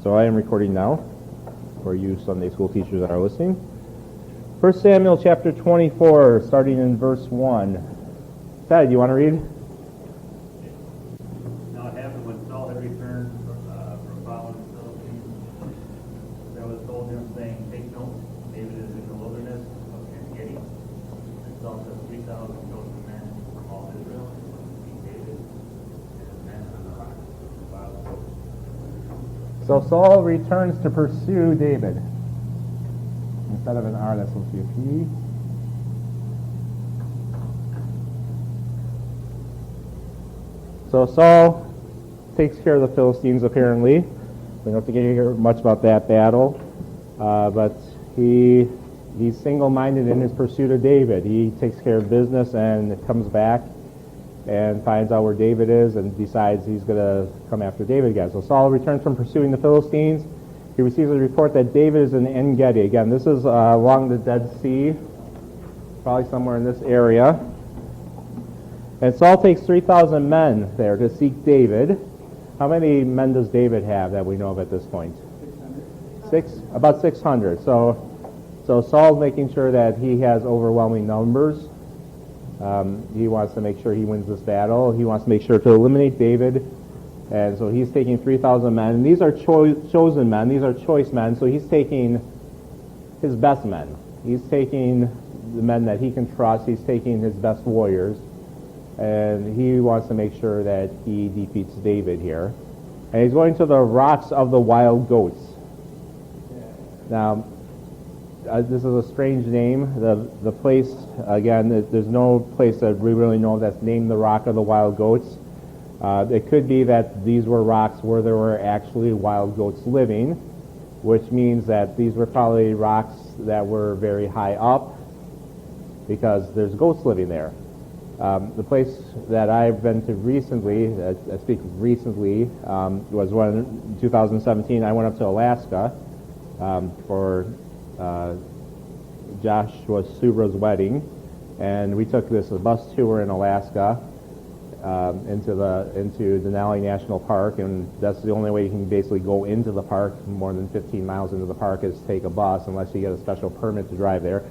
So I am recording now for you Sunday school teachers that are listening. 1 Samuel chapter 24, starting in verse 1. Ted, do you want to read? Now it happened when Saul had returned from following the Philistines, there was told him, saying, "Take note, David is in the wilderness of En-Gedi." And Saul took 3,000 chosen men from all Israel to meet David and his men on the rock of wild goats. So Saul returns to pursue David. Instead of an R, that's supposed to be a P. So Saul takes care of the Philistines, apparently. We don't have to hear much about that battle. But he's single-minded in his pursuit of David. He takes care of business and comes back and finds out where David is and decides he's going to come after David again. So Saul returns from pursuing the Philistines. He receives a report that David is in En-Gedi. Again, this is along the Dead Sea, probably somewhere in this area. And Saul takes 3,000 men there to seek David. How many men does David have that we know of at this point? 600. About 600. So Saul's making sure that he has overwhelming numbers. He wants to make sure he wins this battle. He wants to make sure to eliminate David. And so he's taking 3,000 men. And these are chosen men. These are choice men. So he's taking his best men. He's taking the men that he can trust. He's taking his best warriors. And he wants to make sure that he defeats David here. And he's going to the rocks of the wild goats. Now, this is a strange name. The place, again, there's no place that we really know that's named the Rock of the Wild Goats. It could be that these were rocks where there were actually wild goats living, which means that these were probably rocks that were very high up because there's goats living there. The place that I've been to recently, I speak recently, was when in 2017 I went up to Alaska for Joshua Subra's wedding, and we took this bus tour in Alaska into Denali National Park, and that's the only way you can basically go into the park. More than 15 miles into the park is take a bus, unless you get a special permit to drive there.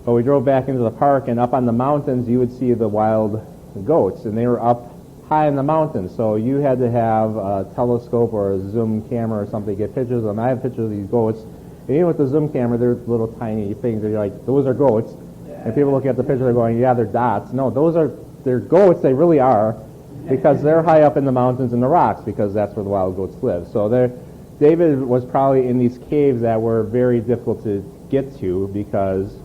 But we drove back into the park, and up on the mountains you would see the wild goats, and they were up high in the mountains, so you had to have a telescope or a zoom camera or something to get pictures of them. I have pictures of these goats. And even with the zoom camera, they're little tiny things. They're like, those are goats. And people look at the picture, they're going, yeah, they're dots. No, they're goats. They really are, because they're high up in the mountains and the rocks, because that's where the wild goats live. So David was probably in these caves that were very difficult to get to because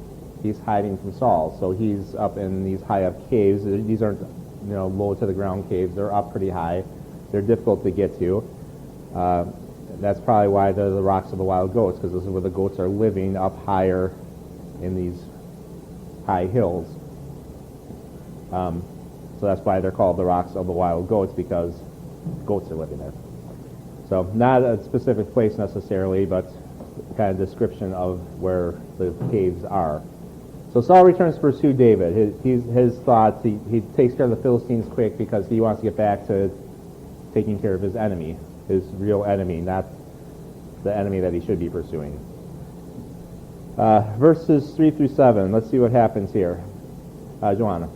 he's hiding from Saul. So he's up in these high up caves. These aren't low to the ground caves. They're up pretty high. They're difficult to get to. That's probably why they're the rocks of the wild goats, because this is where the goats are living, up higher in these high hills. So that's why they're called the rocks of the wild goats, because goats are living there. So not a specific place necessarily, but kind of description of where the caves are. So Saul returns to pursue David. His thoughts, he takes care of the Philistines quick because he wants to get back to taking care of his enemy, his real enemy, not the enemy that he should be pursuing. Verses 3 through 7. Let's see what happens here. Joanna.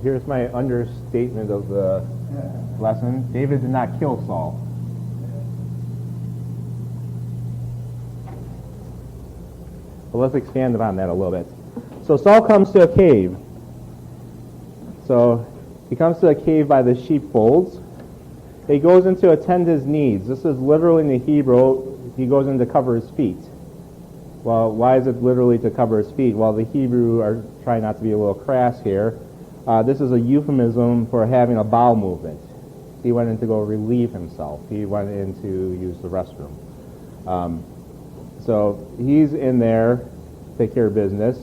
Here's my understatement of the lesson. David did not kill Saul. But let's expand upon that a little bit. So Saul comes to a cave. So he comes to a cave by the sheepfolds, He goes in to attend his needs. This is literally in the Hebrew, he goes in to cover his feet. Well, why is it literally to cover his feet? Well, the Hebrew are trying not to be a little crass here. This is a euphemism for having a bowel movement. He went in to go relieve himself. He went in to use the restroom. So he's in there, take care of business.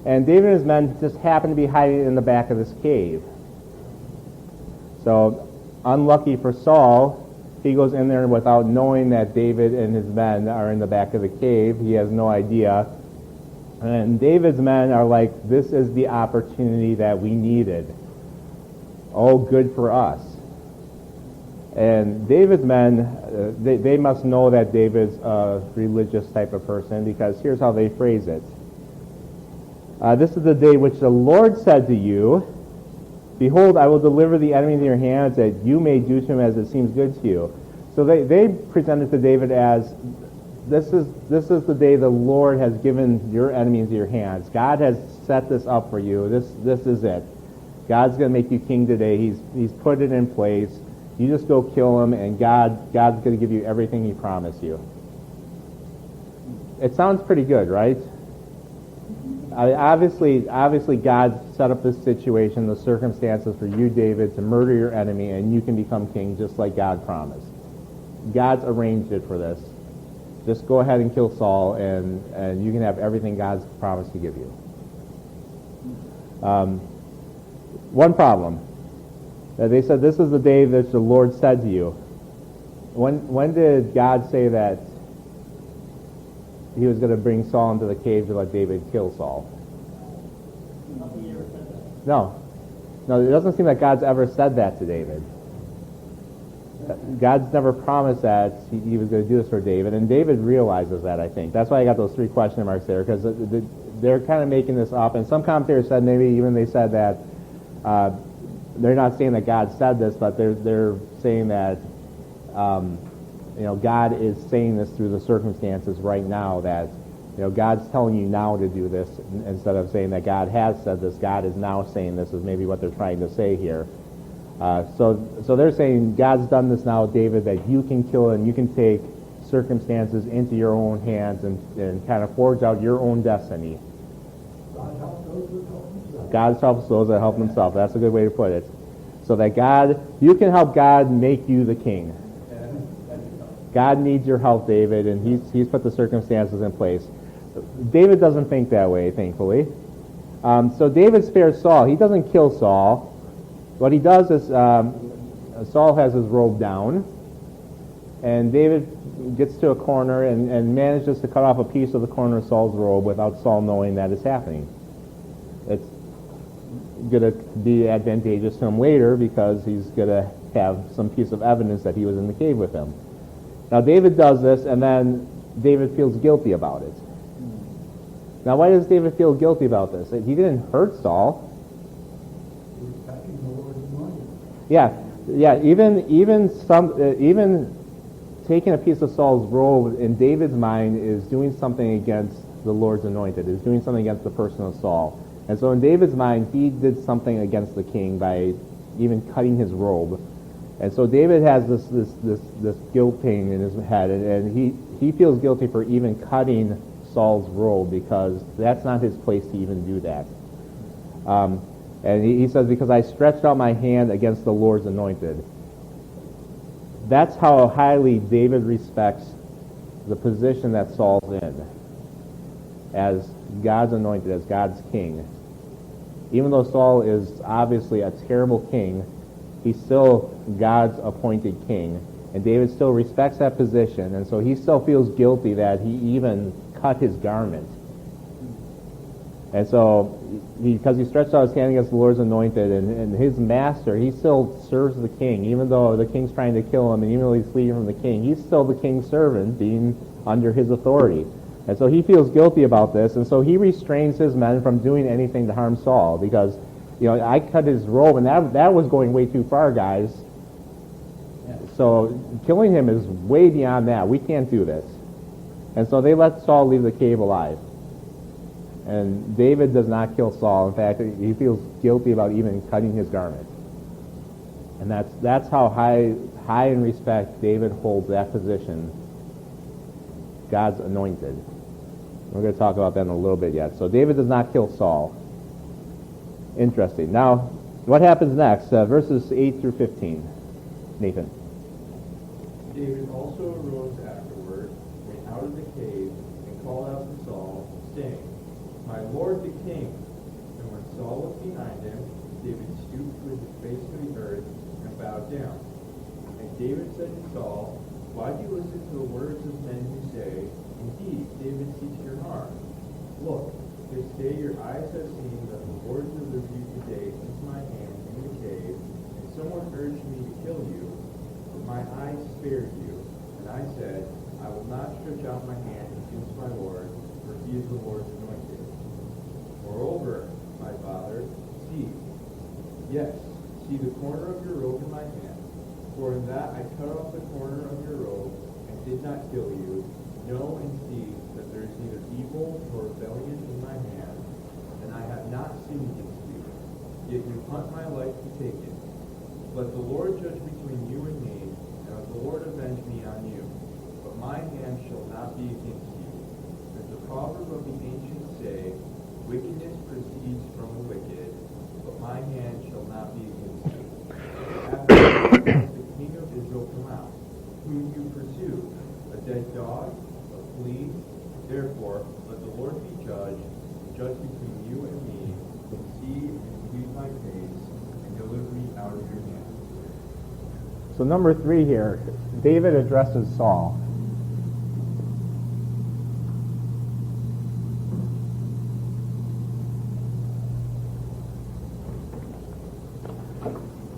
And David and his men just happen to be hiding in the back of this cave. So, unlucky for Saul, he goes in there without knowing that David and his men are in the back of the cave. He has no idea. And David's men are like, this is the opportunity that we needed. Oh, good for us. And David's men, they must know that David's a religious type of person, because here's how they phrase it. This is the day which the Lord said to you, behold, I will deliver the enemy into your hands, that you may do to him as it seems good to you. So they presented to David as, this is the day the Lord has given your enemy into your hands. God has set this up for you. This is it. God's going to make you king today. He's put it in place. You just go kill him, and God's going to give you everything he promised you. It sounds pretty good, right? Obviously, God set up this situation, the circumstances for you, David, to murder your enemy, and you can become king just like God promised. God's arranged it for this. Just go ahead and kill Saul, and you can have everything God's promised to give you. One problem. They said, this is the day that the Lord said to you. When did God say that he was going to bring Saul into the cave to let David kill Saul? No, it doesn't seem like God's ever said that to David. God's never promised that he was going to do this for David, and David realizes that, I think. That's why I got those 3 question marks there, because they're kind of making this up, and some commentators said, maybe even they said that they're not saying that God said this, but they're saying that God is saying this through the circumstances right now, that God's telling you now to do this, instead of saying that God has said this. God is now saying this, is maybe what they're trying to say here. So they're saying God's done this now, David, that you can kill and you can take circumstances into your own hands and kind of forge out your own destiny. God helps those that help themselves. That's a good way to put it. So that you can help God make you the king. God needs your help, David, and he's put the circumstances in place. David doesn't think that way, thankfully. So David spares Saul. He doesn't kill Saul. What he does is Saul has his robe down, and David gets to a corner and manages to cut off a piece of the corner of Saul's robe without Saul knowing that it's happening. It's going to be advantageous to him later, because he's going to have some piece of evidence that he was in the cave with him. Now David does this, and then David feels guilty about it. Now why does David feel guilty about this? He didn't hurt Saul. Yeah. Even taking a piece of Saul's robe in David's mind is doing something against the Lord's anointed, is doing something against the person of Saul. And so in David's mind, he did something against the king by even cutting his robe. And so David has this guilt pain in his head, and he feels guilty for even cutting Saul's robe, because that's not his place to even do that. And he says, because I stretched out my hand against the Lord's anointed. That's how highly David respects the position that Saul's in as God's anointed, as God's king. Even though Saul is obviously a terrible king, he's still God's appointed king. And David still respects that position, and so he still feels guilty that he even cut his garment. And so, because he stretched out his hand against the Lord's anointed, and his master, he still serves the king, even though the king's trying to kill him, and even though he's fleeing from the king, he's still the king's servant, being under his authority. And so he feels guilty about this, and so he restrains his men from doing anything to harm Saul, because, I cut his robe, and that was going way too far, guys. So killing him is way beyond that. We can't do this. And so they let Saul leave the cave alive. And David does not kill Saul. In fact, he feels guilty about even cutting his garment. And that's how high in respect David holds that position, God's anointed. We're going to talk about that in a little bit yet. So David does not kill Saul. Interesting. Now, what happens next? Verses 8 through 15. Nathan. David also arose afterward, went out of the cave, and called out to Saul, saying, My lord the king. And when Saul was behind him, David stooped with his face to the earth and bowed down. And David said to Saul, Why do you listen to the words of men who say, Indeed, David seeks your harm? Look, this day your eyes have seen that the Lord delivered you today into my hand in the cave, and someone urged me to kill you. But my eyes spared you, and I said, I will not stretch out my hand against my Lord, for he is the Lord's anointed. Moreover, my father, see, yes, see the corner of your robe in my hand, for in that I cut off the corner of your robe, and did not kill you. Know and see that there is neither evil nor rebellion in my hand, and I have not sinned against you. Yet you hunt my life to take it. Let the Lord judge between you and me, and let the Lord avenge me on you. But my hand shall not be against you. As the proverb of the ancients say, wickedness proceeds from the wicked, but my hand shall not be against you. After the king of Israel come out, whom you pursue, a dead dog, a flea. Therefore, let the Lord be judge between you and me, and see and plead my case, and deliver me out of your hand. So number 3 here, David addresses Saul.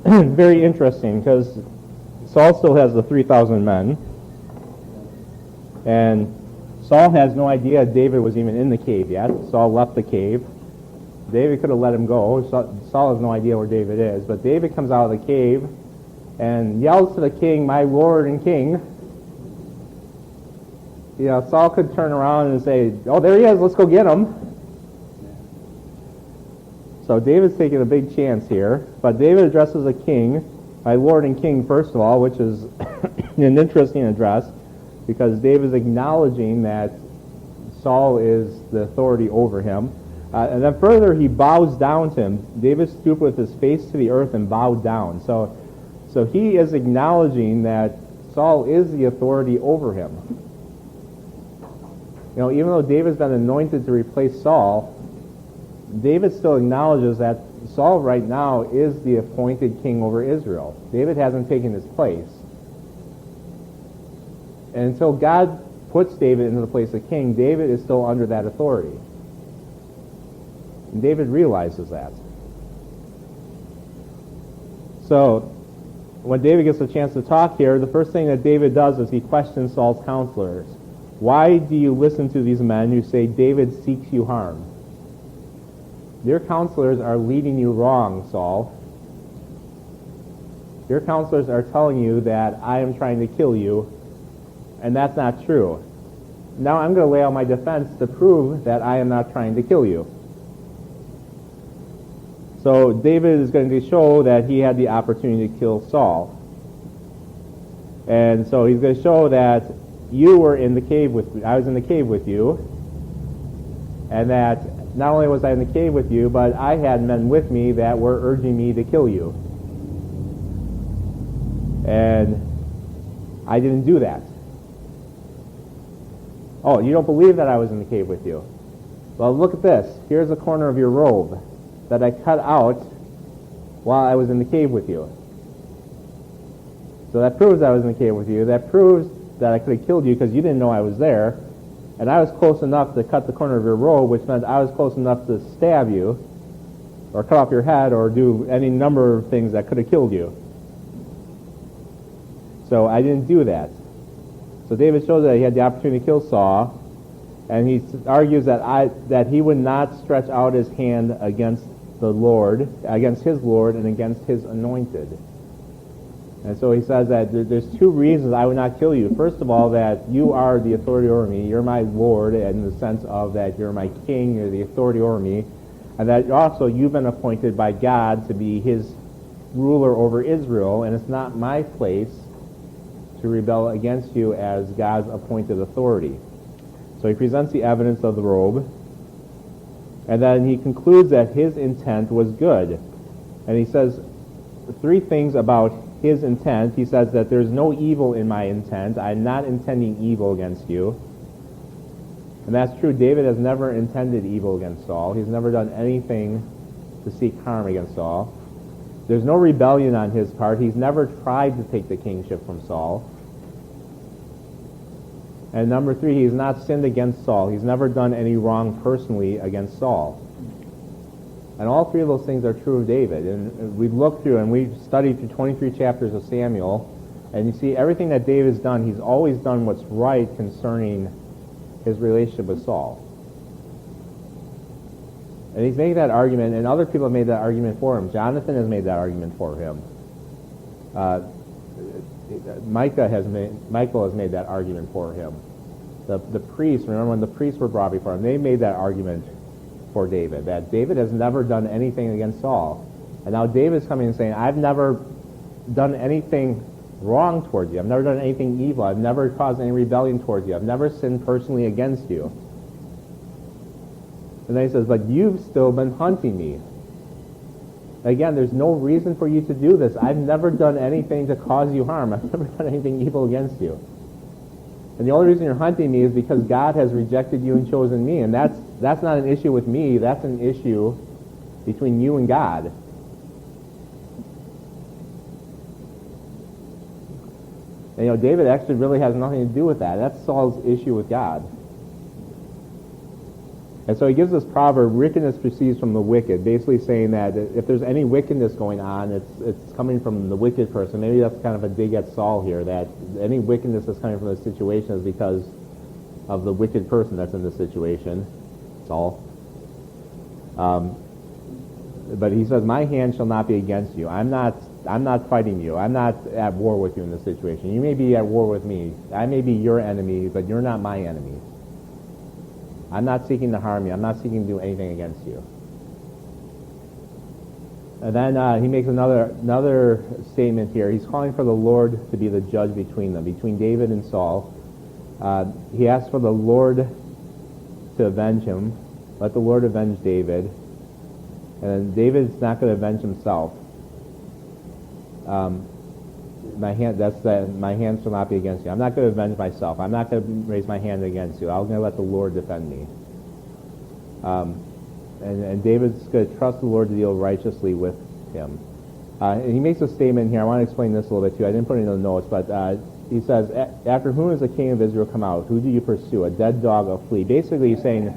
Very interesting, because Saul still has the 3,000 men, and Saul has no idea David was even in the cave yet. Saul left the cave. David could have let him go. Saul has no idea where David is, but David comes out of the cave and yells to the king, my lord and king. You know, Saul could turn around and say, oh, there he is, let's go get him. So David's taking a big chance here, but David addresses the king, my lord and king, first of all, which is an interesting address, because David's acknowledging that Saul is the authority over him. And then further, he bows down to him. David stooped with his face to the earth and bowed down. So he is acknowledging that Saul is the authority over him. You know, even though David's been anointed to replace Saul, David still acknowledges that Saul right now is the appointed king over Israel. David hasn't taken his place. And until God puts David into the place of king, David is still under that authority. And David realizes that. So, when David gets a chance to talk here, the first thing that David does is he questions Saul's counselors. Why do you listen to these men who say David seeks you harm? Your counselors are leading you wrong, Saul. Your counselors are telling you that I am trying to kill you, and that's not true. Now I'm going to lay out my defense to prove that I am not trying to kill you. So David is going to show that he had the opportunity to kill Saul. And so he's going to show that you were in the cave with me. I was in the cave with you. And that not only was I in the cave with you, but I had men with me that were urging me to kill you. And I didn't do that. Oh, you don't believe that I was in the cave with you? Well, look at this. Here's a corner of your robe that I cut out while I was in the cave with you. So that proves I was in the cave with you. That proves that I could have killed you because you didn't know I was there. And I was close enough to cut the corner of your robe, which meant I was close enough to stab you or cut off your head or do any number of things that could have killed you. So I didn't do that. So David shows that he had the opportunity to kill Saul, and he argues that he would not stretch out his hand against the Lord, against his Lord, and against his anointed. And so he says that there's 2 reasons I would not kill you. First of all, that you are the authority over me. You're my Lord in the sense of that you're my king, you're the authority over me. And that also you've been appointed by God to be his ruler over Israel, and it's not my place to rebel against you as God's appointed authority. So he presents the evidence of the robe, and then he concludes that his intent was good. And he says three things about his intent. He says that there's no evil in my intent. I'm not intending evil against you. And that's true. David has never intended evil against Saul. He's never done anything to seek harm against Saul. There's no rebellion on his part. He's never tried to take the kingship from Saul. And number three, he's not sinned against Saul. He's never done any wrong personally against Saul. And all three of those things are true of David. And we've looked through and we've studied through 23 chapters of Samuel, and you see everything that David's done, he's always done what's right concerning his relationship with Saul. And he's made that argument, and other people have made that argument for him. Jonathan has made that argument for him. Michael has made that argument for him. The priests, remember when the priests were brought before him, they made that argument for David, that David has never done anything against Saul. And now David's coming and saying, I've never done anything wrong towards you. I've never done anything evil. I've never caused any rebellion towards you. I've never sinned personally against you. And then he says, but you've still been hunting me. Again, there's no reason for you to do this. I've never done anything to cause you harm. I've never done anything evil against you. And the only reason you're hunting me is because God has rejected you and chosen me. And that's not an issue with me. That's an issue between you and God. And David actually really has nothing to do with that. That's Saul's issue with God. And so he gives this proverb, wickedness proceeds from the wicked, basically saying that if there's any wickedness going on, it's coming from the wicked person. Maybe that's kind of a dig at Saul here, that any wickedness that's coming from the situation is because of the wicked person that's in the situation, Saul. But he says, my hand shall not be against you. I'm not fighting you. I'm not at war with you in this situation. You may be at war with me. I may be your enemy, but you're not my enemy. I'm not seeking to harm you. I'm not seeking to do anything against you. And then he makes another statement here. He's calling for the Lord to be the judge between them, between David and Saul. He asks for the Lord to avenge him. Let the Lord avenge David. And David's not going to avenge himself. My hand shall not be against you. I'm not going to avenge myself. I'm not going to raise my hand against you. I'm going to let the Lord defend me. And David's going to trust the Lord to deal righteously with him. And he makes a statement here. I want to explain this a little bit too. I didn't put it in the notes, but he says, after whom is the king of Israel come out? Who do you pursue? A dead dog, a flea. Basically he's saying,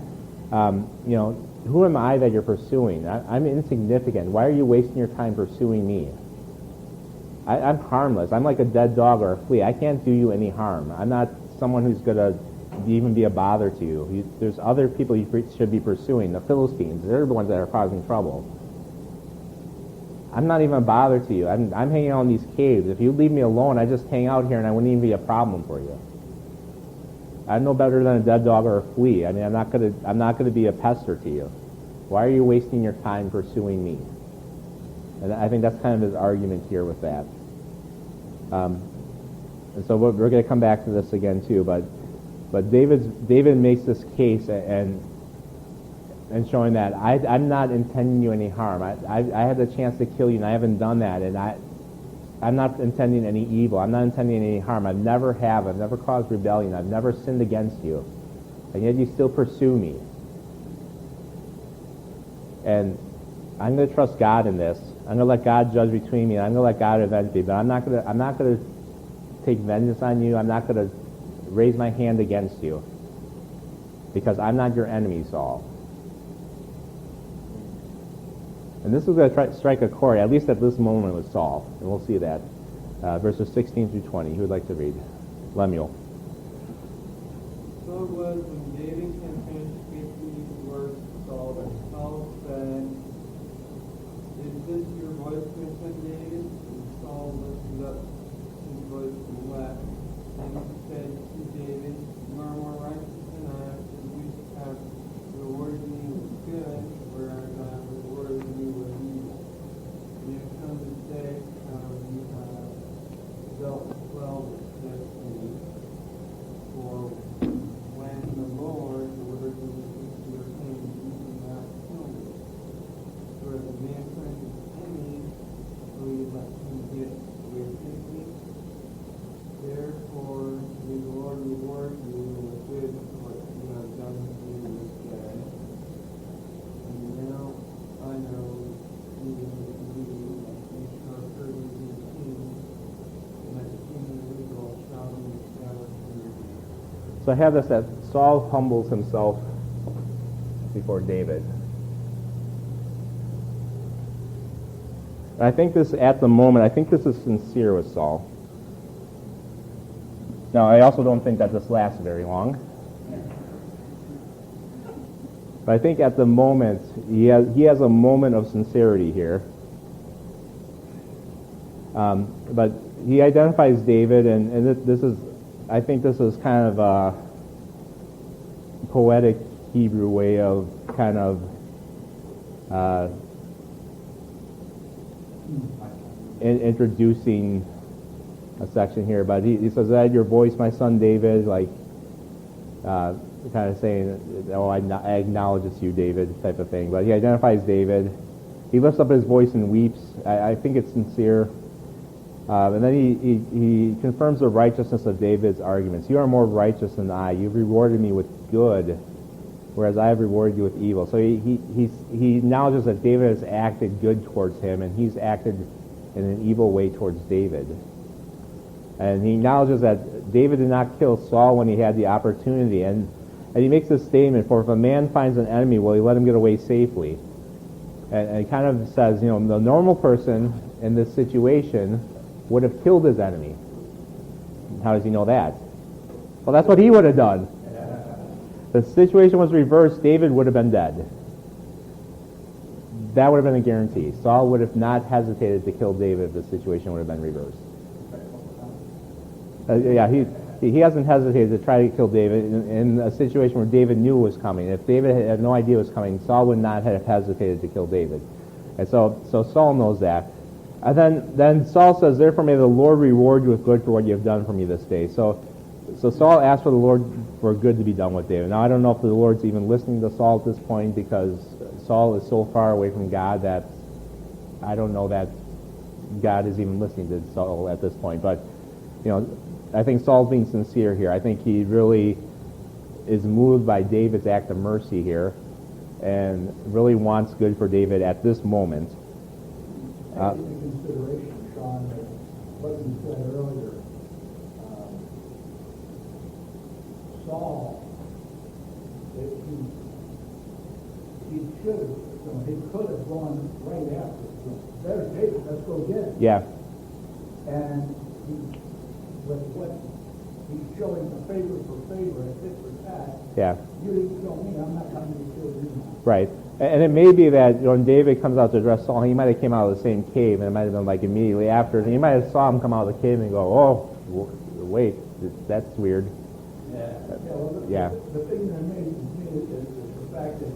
who am I that you're pursuing? I'm insignificant. Why are you wasting your time pursuing me? I'm harmless. I'm like a dead dog or a flea. I can't do you any harm. I'm not someone who's going to even be a bother to you. There's other people you should be pursuing. The Philistines, they're the ones that are causing trouble. I'm not even a bother to you. I'm hanging out in these caves. If you leave me alone, I just hang out here and I wouldn't even be a problem for you. I'm no better than a dead dog or a flea. I mean, I'm not going to be a pester to you. Why are you wasting your time pursuing me? And I think that's kind of his argument here with that. And so we're going to come back to this again too, but David makes this case and showing that I'm not intending you any harm. I had the chance to kill you and I haven't done that, and I'm not intending any evil. I'm not intending any harm. I've never caused rebellion. I've never sinned against you, and yet you still pursue me. And I'm going to trust God in this. I'm going to let God judge between me, and I'm going to let God avenge me. But I'm not going to take vengeance on you. I'm not going to raise my hand against you, because I'm not your enemy, Saul. And this is going to try to strike a chord, at least at this moment, with Saul. And we'll see that. Verses 16 through 20. Who would like to read? Lemuel. So it was when David had finished speaking these words to Saul that Saul said, "Is this your voice, my son David?" And Saul lifted up his voice and wept. And he said to David, "You are more righteous than I, for you have rewarded me with good, whereas I have rewarded you with evil. And you have come to say, So I have this that Saul humbles himself before David. And I think this, at the moment, I think this is sincere with Saul. Now, I also don't think that this lasts very long. But I think at the moment, he has a moment of sincerity here. But he identifies David, and this is, I think this is kind of a poetic Hebrew way of kind of introducing a section here. But he says, "Add your voice, my son David," like kind of saying, "Oh, I acknowledge it's you, David," type of thing. But he identifies David. He lifts up his voice and weeps. I think it's sincere. And then he confirms the righteousness of David's arguments. "You are more righteous than I. You've rewarded me with good, whereas I have rewarded you with evil." So he acknowledges that David has acted good towards him, and he's acted in an evil way towards David. And he acknowledges that David did not kill Saul when he had the opportunity. And he makes this statement, "For if a man finds an enemy, will he let him get away safely?" And he kind of says, the normal person in this situation would have killed his enemy. How does he know that? Well, that's what he would have done. The situation was reversed, David would have been dead. That would have been a guarantee. Saul would have not hesitated to kill David if the situation would have been reversed. He hasn't hesitated to try to kill David in a situation where David knew it was coming. If David had no idea it was coming, Saul would not have hesitated to kill David. And so Saul knows that. And then Saul says, "Therefore may the Lord reward you with good for what you have done for me this day." So Saul asked for the Lord for good to be done with David. Now, I don't know if the Lord's even listening to Saul at this point, because Saul is so far away from God that I don't know that God is even listening to Saul at this point. But, I think Saul's being sincere here. I think he really is moved by David's act of mercy here and really wants good for David at this moment. Taking into consideration, Sean, that what you said earlier, Saul, he should have, he could have gone right after. There's David, let's go get him. Yeah. And with what he's showing a favor for favor, a tit for tat. Yeah. You didn't kill me, I'm not coming to kill you now. Right. And it may be that when David comes out to address Saul, he might have came out of the same cave, and it might have been like immediately after. And you might have saw him come out of the cave and go, "Oh, wait, that's weird." Yeah. The thing that amazes me is the fact that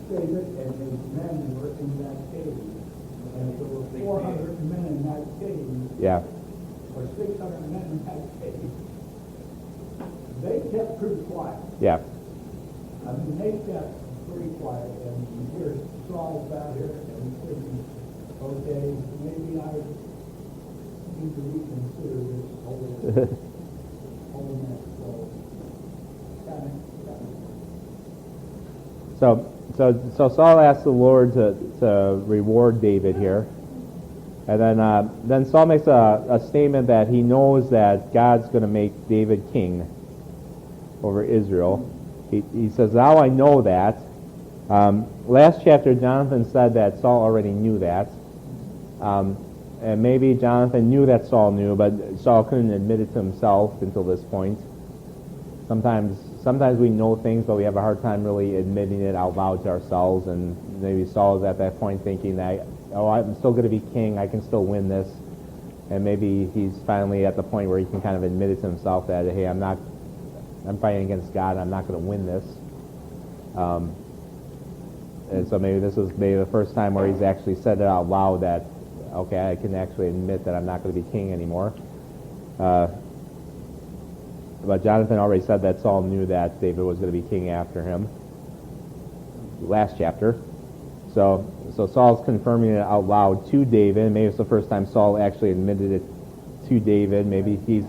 David and his men were in that cave. And there were 400 men in that cave. Yeah. Or 600 men in that cave. They kept pretty quiet. Yeah. I mean, they kept pretty quiet. And here's Saul's out here and he's thinking, okay, maybe I need to reconsider this whole mess. So Saul asked the Lord to reward David here. And then Saul makes a statement that he knows that God's going to make David king over Israel. He says, "Now I know that." Last chapter, Jonathan said that Saul already knew that. And maybe Jonathan knew that Saul knew, but Saul couldn't admit it to himself until this point. Sometimes we know things, but we have a hard time really admitting it out loud to ourselves. And maybe Saul is at that point thinking that, "Oh, I'm still going to be king. I can still win this." And maybe he's finally at the point where he can kind of admit it to himself that, "Hey, I'm fighting against God. And I'm not going to win this." And so maybe this is the first time where he's actually said it out loud that, okay, I can actually admit that I'm not going to be king anymore. But Jonathan already said that Saul knew that David was going to be king after him. Last chapter. So Saul's confirming it out loud to David. Maybe it's the first time Saul actually admitted it to David. Maybe he's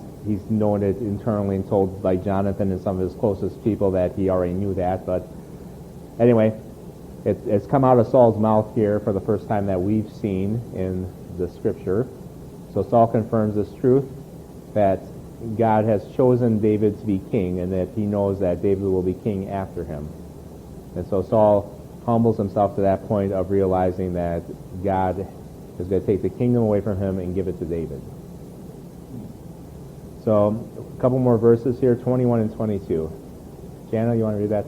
known it internally and told by Jonathan and some of his closest people that he already knew that. But anyway, it's come out of Saul's mouth here for the first time that we've seen in the Scripture. So Saul confirms this truth that God has chosen David to be king, and that he knows that David will be king after him. And so Saul humbles himself to that point of realizing that God is going to take the kingdom away from him and give it to David. So a couple more verses here, 21 and 22. Jana, you want to read that?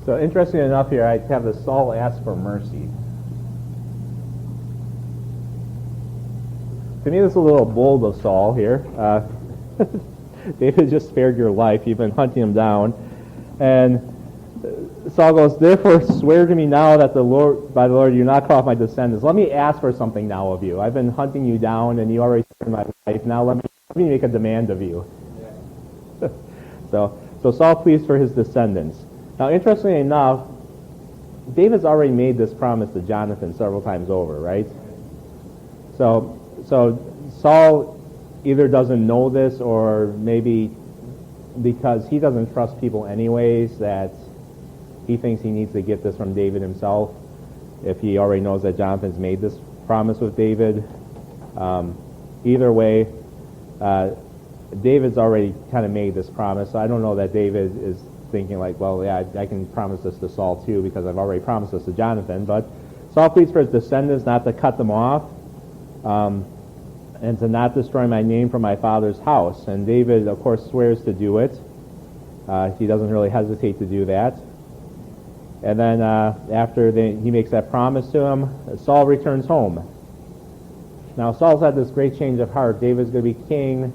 So interesting enough here, I have the Saul ask for mercy. To me, this is a little bold of Saul here. David just spared your life. You've been hunting him down. And Saul goes, therefore swear to me now that by the Lord, you not cut off my descendants. Let me ask for something now of you. I've been hunting you down, and you already spared my life. Now let me make a demand of you. Yeah. So Saul pleads for his descendants. Now, interestingly enough, David's already made this promise to Jonathan several times over, right? So Saul either doesn't know this, or maybe because he doesn't trust people anyways, that he thinks he needs to get this from David himself, if he already knows that Jonathan's made this promise with David. Either way, David's already kind of made this promise, so I don't know that David is thinking like, well, yeah, I can promise this to Saul too, because I've already promised this to Jonathan. But Saul pleads for his descendants not to cut them off, and to not destroy my name from my father's house. And David, of course, swears to do it. He doesn't really hesitate to do that. And then after he makes that promise to him, Saul returns home. Now, Saul's had this great change of heart. David's going to be king.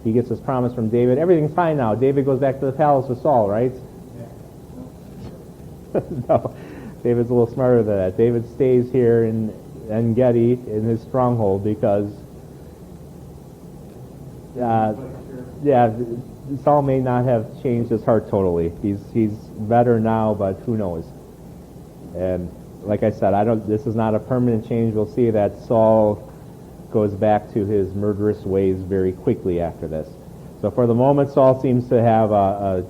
He gets his promise from David. Everything's fine now. David goes back to the palace with Saul, right? Yeah. No. David's a little smarter than that. David stays here in En-Gedi, in his stronghold, because Saul may not have changed his heart totally. He's better now, but who knows? And like I said, this is not a permanent change. We'll see that Saul goes back to his murderous ways very quickly after this. So for the moment, Saul seems to have a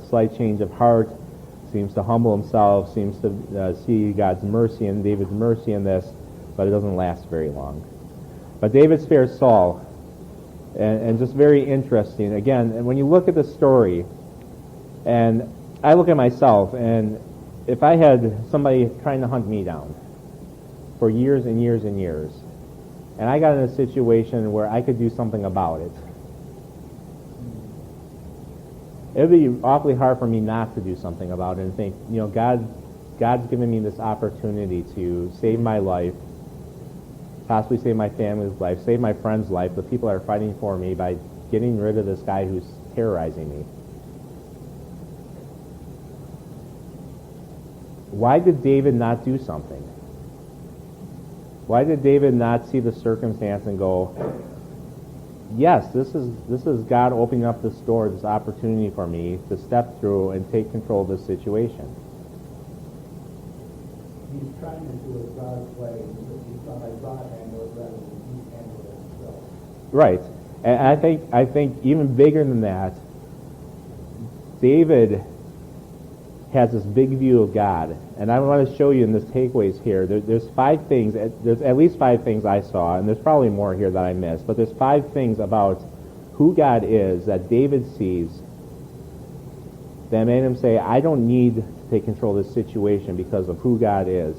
slight change of heart, seems to humble himself, seems to see God's mercy and David's mercy in this, but it doesn't last very long. But David spares Saul, and just very interesting. Again, when you look at the story, and I look at myself, and if I had somebody trying to hunt me down for years and years and years, and I got in a situation where I could do something about it, it would be awfully hard for me not to do something about it and think, God's given me this opportunity to save my life, possibly save my family's life, save my friend's life, the people that are fighting for me, by getting rid of this guy who's terrorizing me. Why did David not do something? Why did David not see the circumstance and go, yes, this is God opening up this door, this opportunity for me to step through and take control of this situation? He's trying to do it God's way, because he thought God handled it rather than he handled it himself. Right. And I think even bigger than that, David has this big view of God. And I want to show you in this takeaways here, there's at least 5 things I saw, and there's probably more here that I missed, but there's 5 things about who God is that David sees that made him say, I don't need to take control of this situation because of who God is.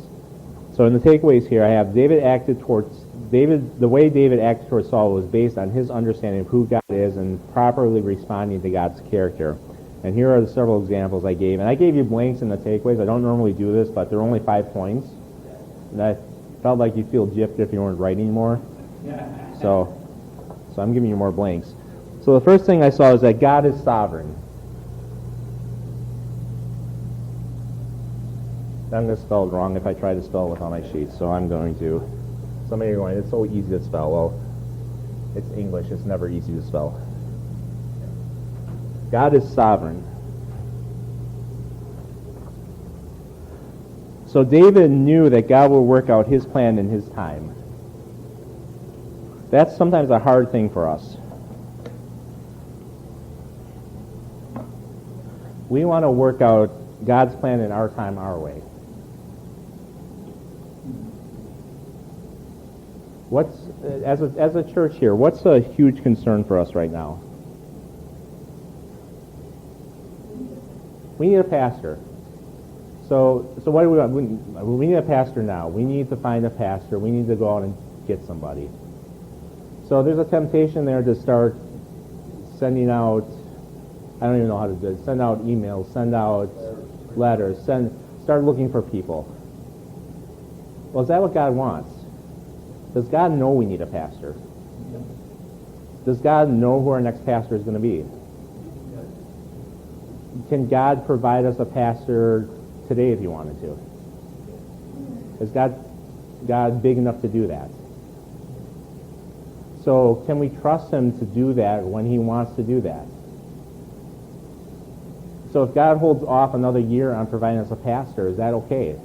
So in the takeaways here, I have the way David acted towards Saul was based on his understanding of who God is and properly responding to God's character. And here are the several examples I gave. And I gave you blanks in the takeaways. I don't normally do this, but there are only 5 points. And I felt like you'd feel gypped if you weren't writing more. So I'm giving you more blanks. So the first thing I saw is that God is sovereign. I'm going to spell it wrong if I try to spell it with all my sheets, so I'm going to. Some of you are going, it's so easy to spell. Well, it's English. It's never easy to spell. God is sovereign. So David knew that God will work out his plan in his time. That's sometimes a hard thing for us. We want to work out God's plan in our time, our way. As a church here, what's a huge concern for us right now? We need a pastor. So what do we want? We need a pastor now. We need to find a pastor. We need to go out and get somebody. So there's a temptation there to start sending out, I don't even know how to do it, send out emails, send out letters, start looking for people. Well, is that what God wants? Does God know we need a pastor? Does God know who our next pastor is going to be? Can God provide us a pastor today if he wanted to? Is God big enough to do that? So can we trust him to do that when he wants to do that? So if God holds off another year on providing us a pastor, is that okay?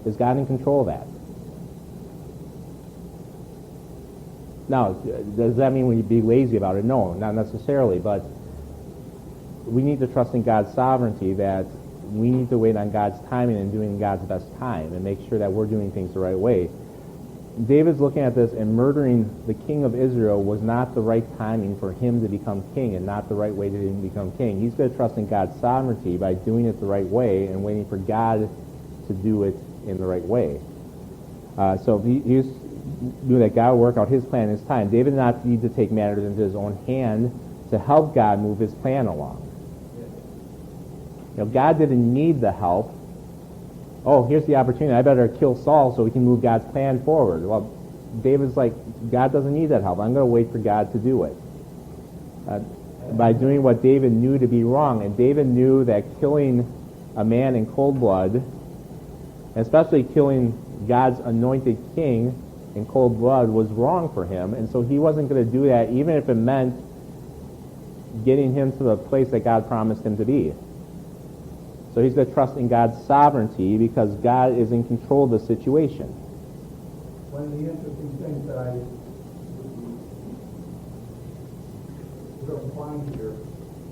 Is God in control of that? Now, does that mean we be lazy about it? No, not necessarily, but we need to trust in God's sovereignty, that we need to wait on God's timing and doing God's best time and make sure that we're doing things the right way. David's looking at this, and murdering the king of Israel was not the right timing for him to become king and not the right way to him become king. He's going to trust in God's sovereignty by doing it the right way and waiting for God to do it in the right way. So he knew that God would work out his plan in his time. David did not need to take matters into his own hand to help God move his plan along. God didn't need the help. Oh, here's the opportunity. I better kill Saul so we can move God's plan forward. Well, David's like, God doesn't need that help. I'm going to wait for God to do it. By doing what David knew to be wrong. And David knew that killing a man in cold blood, especially killing God's anointed king in cold blood, was wrong for him. And so he wasn't going to do that, even if it meant getting him to the place that God promised him to be. So he's going to trust in God's sovereignty because God is in control of the situation. One of the interesting things that I don't find here,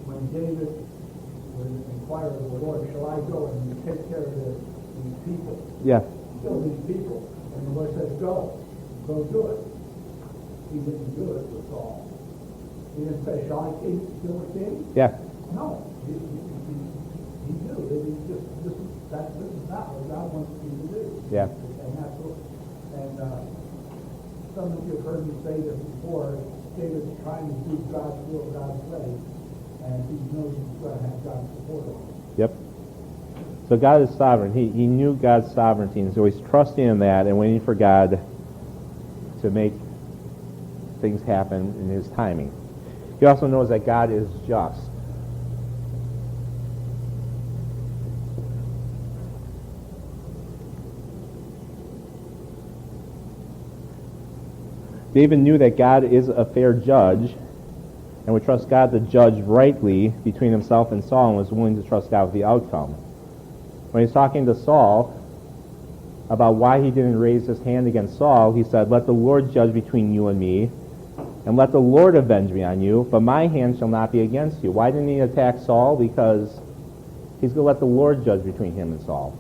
when David was inquiring of the Lord, shall I go and take care of these people? Yeah. Kill these people. And the Lord says, go do it. He didn't do it with Saul. He didn't say, shall I kill the king? Yeah. No. He knew that this is not what God wants you to do. Yeah. And that's what, and some of you have heard me say this before. David's trying to do God's will, God's way, and he knows he's going to have God's support on it. Yep. So God is sovereign. He knew God's sovereignty, and so he's trusting in that and waiting for God to make things happen in his timing. He also knows that God is just. David knew that God is a fair judge and would trust God to judge rightly between himself and Saul, and was willing to trust God with the outcome. When he's talking to Saul about why he didn't raise his hand against Saul, he said, let the Lord judge between you and me, and let the Lord avenge me on you, but my hand shall not be against you. Why didn't he attack Saul? Because he's going to let the Lord judge between him and Saul.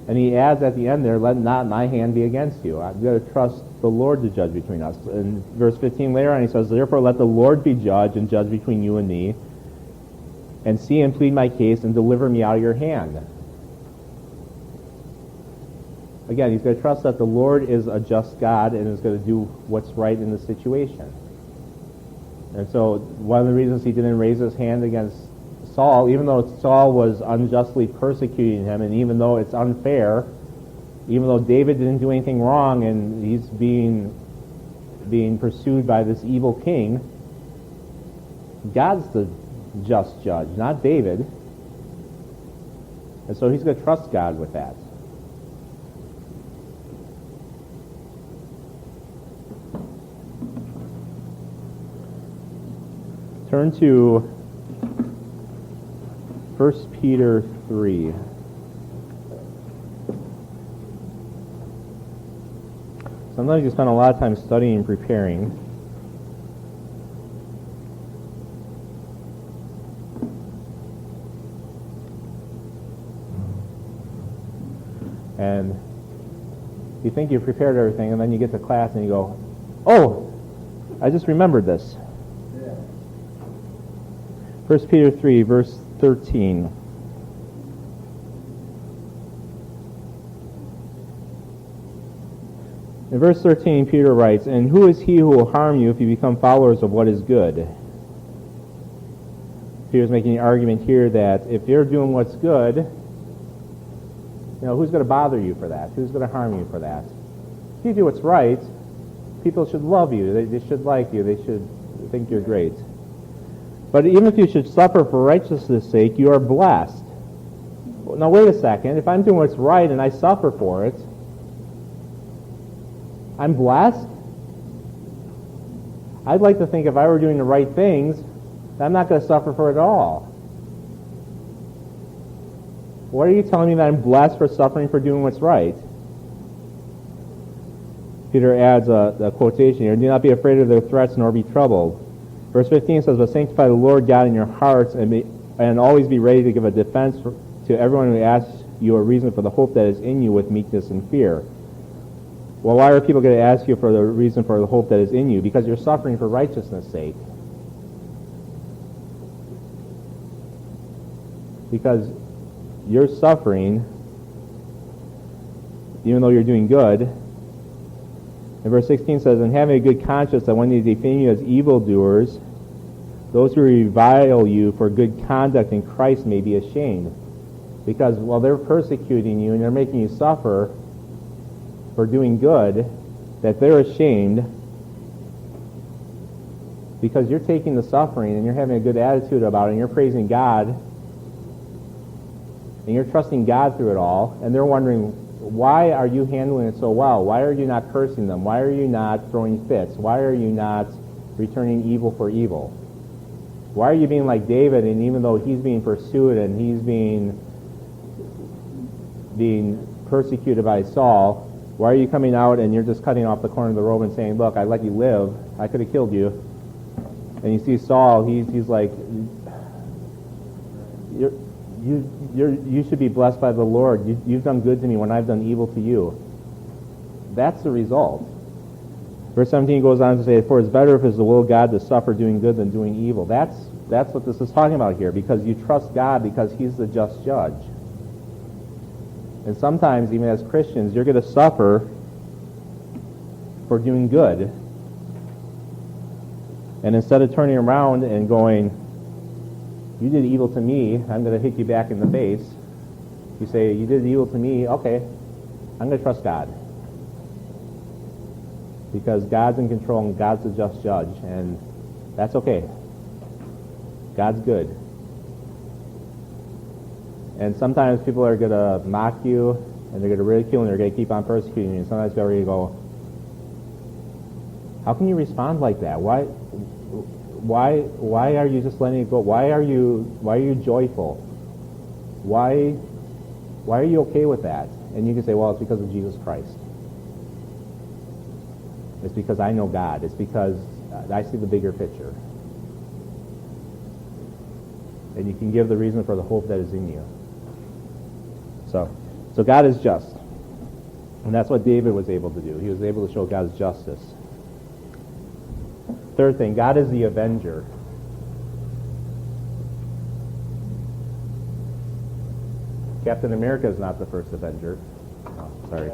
And he adds at the end there, let not my hand be against you. I'm going to trust the Lord to judge between us. In verse 15 later on, he says, therefore let the Lord be judge and judge between you and me, and see and plead my case and deliver me out of your hand. Again, he's going to trust that the Lord is a just God and is going to do what's right in the situation. And so one of the reasons he didn't raise his hand against Saul, even though Saul was unjustly persecuting him, and even though it's unfair, even though David didn't do anything wrong and he's being pursued by this evil king, God's the just judge, not David. And so he's going to trust God with that. Turn to 1 Peter 3. Sometimes you spend a lot of time studying and preparing. And you think you've prepared everything, and then you get to class and you go, oh, I just remembered this. 1 Peter 3, verse 13. In verse 13, Peter writes, "And who is he who will harm you if you become followers of what is good?" Peter's making the argument here that if you're doing what's good, who's going to bother you for that? Who's going to harm you for that? If you do what's right, people should love you. They should like you. They should think you're great. But even if you should suffer for righteousness' sake, you are blessed. Now wait a second. If I'm doing what's right and I suffer for it, I'm blessed? I'd like to think if I were doing the right things, I'm not going to suffer for it at all. What are you telling me that I'm blessed for suffering for doing what's right? Peter adds a quotation here, "Do not be afraid of their threats, nor be troubled." Verse 15 says, "But sanctify the Lord God in your hearts, and always be ready to give a defense to everyone who asks you a reason for the hope that is in you with meekness and fear." Well, why are people going to ask you for the reason for the hope that is in you? Because you're suffering for righteousness' sake. Because you're suffering, even though you're doing good. And verse 16 says, "And having a good conscience, that when they defame you as evildoers, those who revile you for good conduct in Christ may be ashamed." Because while they're persecuting you and they're making you suffer for doing good, that they're ashamed because you're taking the suffering and you're having a good attitude about it and you're praising God and you're trusting God through it all, and they're wondering, why are you handling it so well? Why are you not cursing them? Why are you not throwing fits? Why are you not returning evil for evil? Why are you being like David, and even though he's being pursued and he's being persecuted by Saul, why are you coming out and you're just cutting off the corner of the robe and saying, "Look, I let you live. I could have killed you." And you see Saul, he's like, you should be blessed by the Lord. You've done good to me when I've done evil to you. That's the result. Verse 17 goes on to say, "For it's better if it's the will of God to suffer doing good than doing evil." That's what this is talking about here, because you trust God because he's the just judge. And sometimes, even as Christians, you're going to suffer for doing good. And instead of turning around and going, "You did evil to me, I'm going to hit you back in the face," you say, "You did evil to me, okay, I'm going to trust God." Because God's in control and God's the just judge, and that's okay. God's good. And sometimes people are going to mock you, and they're going to ridicule, and they're going to keep on persecuting you. And sometimes you're ready to go, how can you respond like that? Why are you just letting it go? Why are you joyful? Why are you okay with that? And you can say, well, it's because of Jesus Christ. It's because I know God. It's because I see the bigger picture. And you can give the reason for the hope that is in you. So God is just. And that's what David was able to do. He was able to show God's justice. Third thing, God is the avenger. Captain America is not the first avenger. Oh, sorry.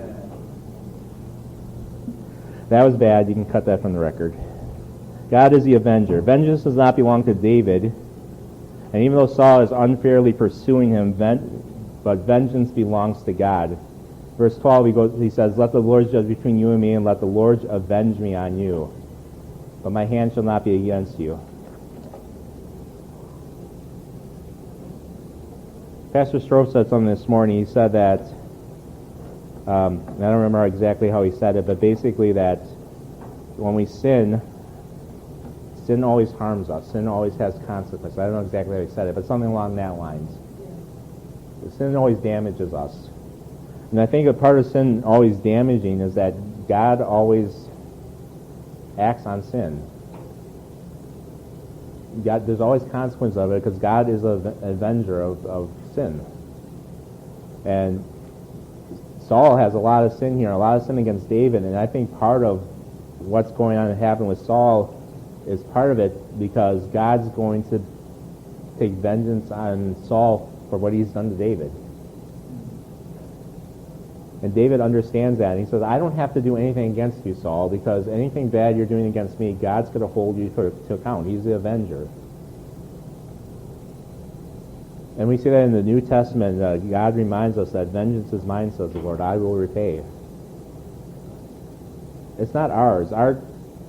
That was bad. You can cut that from the record. God is the avenger. Vengeance does not belong to David. And even though Saul is unfairly pursuing him, but vengeance belongs to God. Verse 12, he says, "Let the Lord judge between you and me, and let the Lord avenge me on you. But my hand shall not be against you." Pastor Stroh said something this morning. He said that, I don't remember exactly how he said it, but basically that when we sin always harms us. Sin always has consequences. I don't know exactly how he said it, but something along that lines. Sin always damages us. And I think a part of sin always damaging is that God always acts on sin. God, there's always consequence of it because God is an avenger of sin. And Saul has a lot of sin here, a lot of sin against David, and I think part of what's going on and happening with Saul is part of it because God's going to take vengeance on Saul for what he's done to David. And David understands that. And he says, I don't have to do anything against you, Saul, because anything bad you're doing against me, God's going to hold you to account. He's the avenger. And we see that in the New Testament. God reminds us that vengeance is mine, says the Lord. I will repay. It's not ours.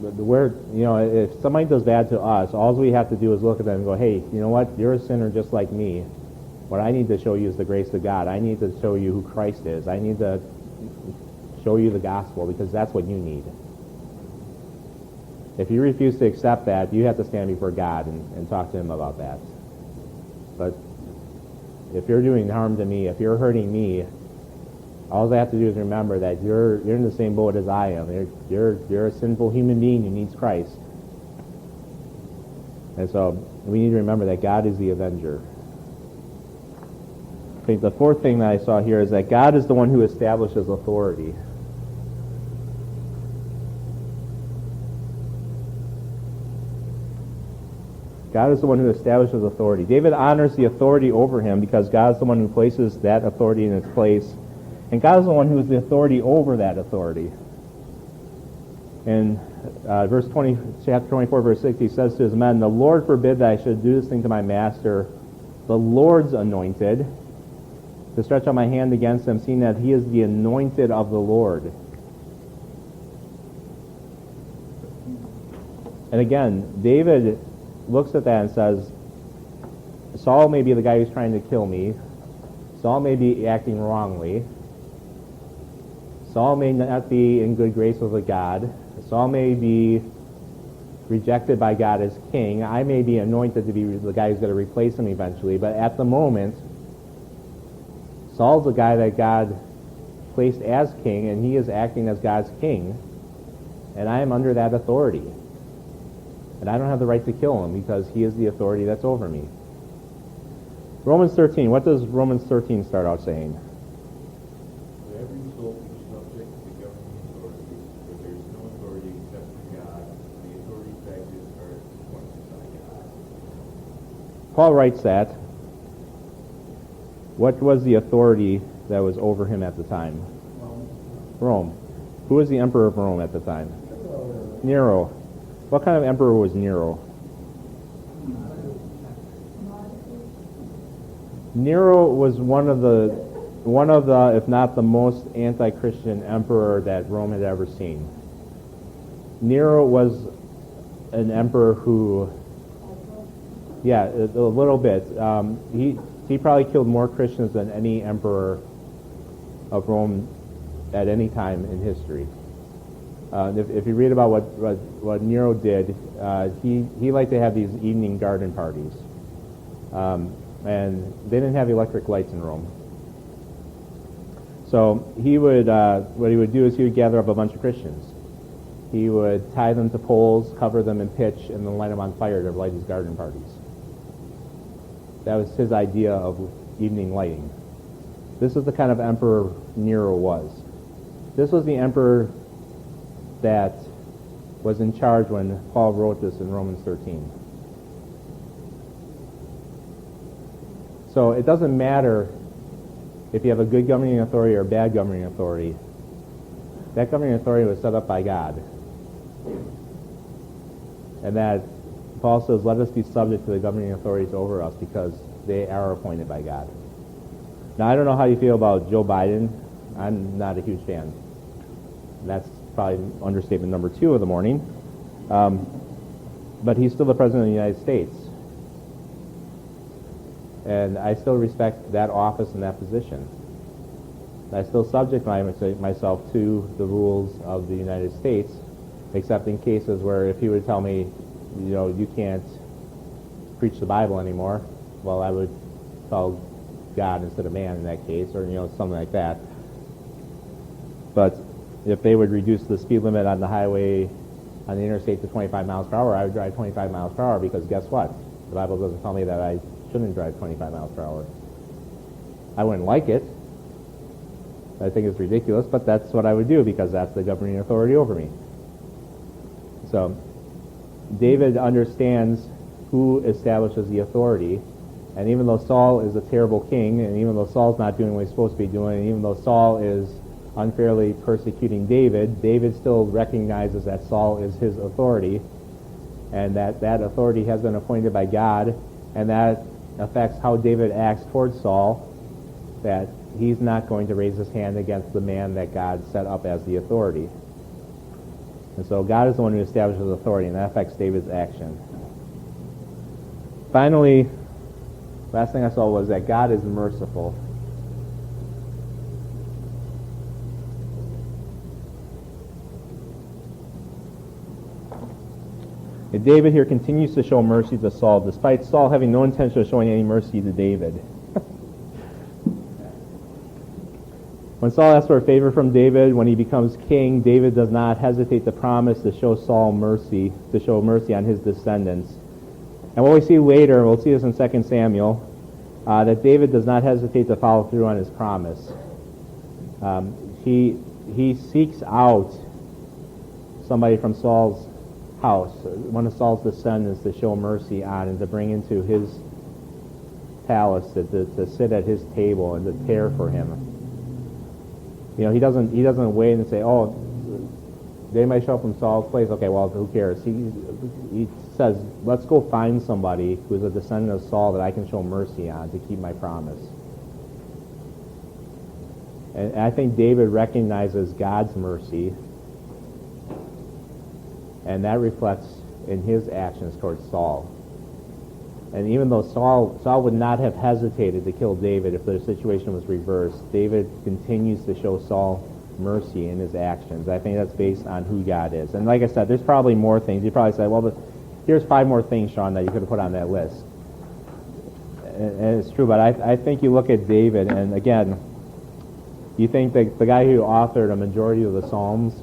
If somebody does bad to us, all we have to do is look at them and go, hey, you know what? You're a sinner just like me. What I need to show you is the grace of God. I need to show you who Christ is. I need to show you the gospel because that's what you need. If you refuse to accept that, you have to stand before God and talk to him about that. But if you're doing harm to me, if you're hurting me, all I have to do is remember that you're in the same boat as I am. You're a sinful human being who needs Christ. And so we need to remember that God is the avenger. I think the fourth thing that I saw here is that God is the one who establishes authority. God is the one who establishes authority. David honors the authority over him because God is the one who places that authority in its place. And God is the one who is the authority over that authority. In chapter 24, verse 6, he says to his men, the Lord forbid that I should do this thing to my master, the Lord's anointed, to stretch out my hand against him, seeing that he is the anointed of the Lord. And again, David looks at that and says, Saul may be the guy who's trying to kill me. Saul may be acting wrongly. Saul may not be in good grace with God. Saul may be rejected by God as king. I may be anointed to be the guy who's going to replace him eventually. But at the moment, Saul's the guy that God placed as king, and he is acting as God's king. And I am under that authority. And I don't have the right to kill him because he is the authority that's over me. Romans 13. What does Romans 13 start out saying? Let every soul be subject to the governing authorities, for there is no authority except from God, and the authorities that exist are appointed by God. Paul writes that. What was the authority that was over him at the time? Rome. Who was the emperor of Rome at the time? Nero. What kind of emperor was Nero? Nero was one of the, if not the most anti-Christian emperor that Rome had ever seen. Nero was an emperor who, a little bit. He probably killed more Christians than any emperor of Rome at any time in history. If you read about what Nero did, he liked to have these evening garden parties. And they didn't have electric lights in Rome. So what he would do is he would gather up a bunch of Christians. He would tie them to poles, cover them in pitch, and then light them on fire to light his garden parties. That was his idea of evening lighting. This is the kind of emperor Nero was. This was the emperor that was in charge when Paul wrote this in Romans 13. So it doesn't matter if you have a good governing authority or a bad governing authority. That governing authority was set up by God. And that Paul says, let us be subject to the governing authorities over us because they are appointed by God. Now, I don't know how you feel about Joe Biden. I'm not a huge fan. That's probably understatement number 2 of the morning. But he's still the President of the United States. And I still respect that office and that position. I still subject myself to the rules of the United States, except in cases where if he would tell me, you can't preach the Bible anymore, well, I would tell God instead of man in that case, or something like that. But if they would reduce the speed limit on the highway, on the interstate to 25 miles per hour, I would drive 25 miles per hour because guess what? The Bible doesn't tell me that I shouldn't drive 25 miles per hour. I wouldn't like it. I think it's ridiculous, but that's what I would do because that's the governing authority over me. So David understands who establishes the authority, and even though Saul is a terrible king, and even though Saul's not doing what he's supposed to be doing, and even though Saul is unfairly persecuting David, David still recognizes that Saul is his authority, and that authority has been appointed by God, and that affects how David acts towards Saul, that he's not going to raise his hand against the man that God set up as the authority. And so God is the one who establishes authority, and that affects David's action. Finally, last thing I saw was that God is merciful. And David here continues to show mercy to Saul, despite Saul having no intention of showing any mercy to David. When Saul asks for a favor from David, when he becomes king, David does not hesitate to promise to show Saul mercy, to show mercy on his descendants. And what we see later, and we'll see this in 2 Samuel, that David does not hesitate to follow through on his promise. He seeks out somebody from Saul's house, one of Saul's descendants, to show mercy on and to bring into his palace, to sit at his table and to care for him. He doesn't wait and say, oh, they might show up from Saul's place. Okay, well, who cares? He says, let's go find somebody who's a descendant of Saul that I can show mercy on to keep my promise. And I think David recognizes God's mercy, and that reflects in his actions towards Saul. And even though Saul would not have hesitated to kill David if the situation was reversed, David continues to show Saul mercy in his actions. I think that's based on who God is. And like I said, there's probably more things. You probably say, well, but here's 5 more things, Sean, that you could have put on that list. And it's true, but I think you look at David, and again, you think that the guy who authored a majority of the Psalms,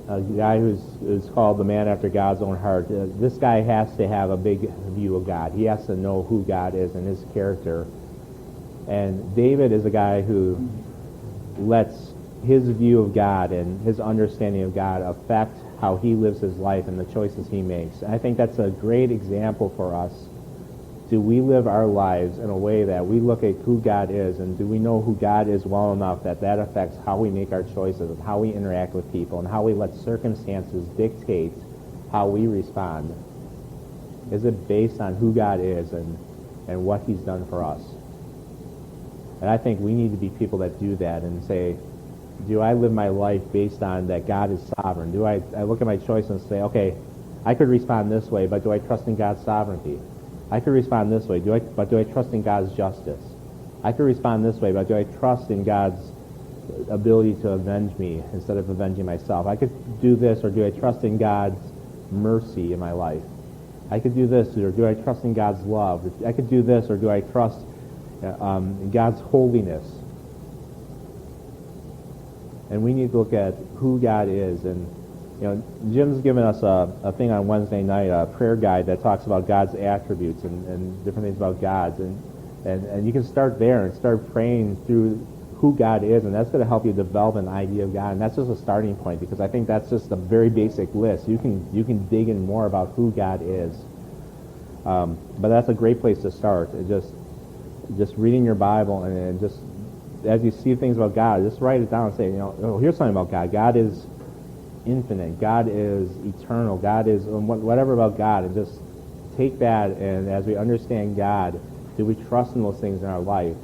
a guy who's called the man after God's own heart, this guy has to have a big view of God. He has to know who God is and his character. And David is a guy who lets his view of God and his understanding of God affect how he lives his life and the choices he makes. And I think that's a great example for us. Do we live our lives in a way that we look at who God is, and do we know who God is well enough that that affects how we make our choices and how we interact with people and how we let circumstances dictate how we respond? Is it based on who God is and what he's done for us? And I think we need to be people that do that and say, do I live my life based on that God is sovereign? Do I look at my choice and say, okay, I could respond this way, but do I trust in God's sovereignty? I could respond this way, but do I trust in God's justice? I could respond this way, but do I trust in God's ability to avenge me instead of avenging myself? I could do this, or do I trust in God's mercy in my life? I could do this, or do I trust in God's love? I could do this, or do I trust in God's holiness? And we need to look at who God is. And Jim's given us a thing on Wednesday night, a prayer guide that talks about God's attributes and different things about God. And you can start there and start praying through who God is, and that's going to help you develop an idea of God. And that's just a starting point, because I think that's just a very basic list. You can dig in more about who God is. But that's a great place to start. Just reading your Bible, and just as you see things about God, just write it down and say, here's something about God. God is infinite. God is eternal. God is whatever about God, and just take that, and as we understand God, do we trust in those things in our life?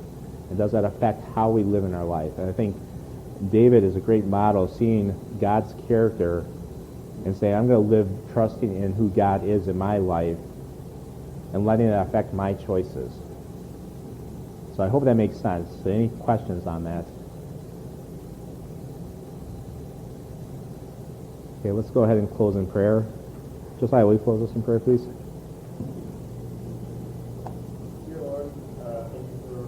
And does that affect how we live in our life? And I think David is a great model, seeing God's character and saying, I'm going to live trusting in who God is in my life and letting it affect my choices. So I hope that makes sense. So any questions on that? Okay, let's go ahead and close in prayer. Josiah, will you close us in prayer, please? Dear Lord, thank you for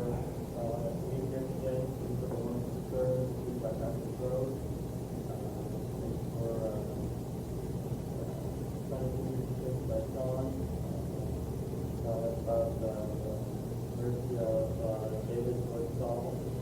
about the mercy of David towards Saul.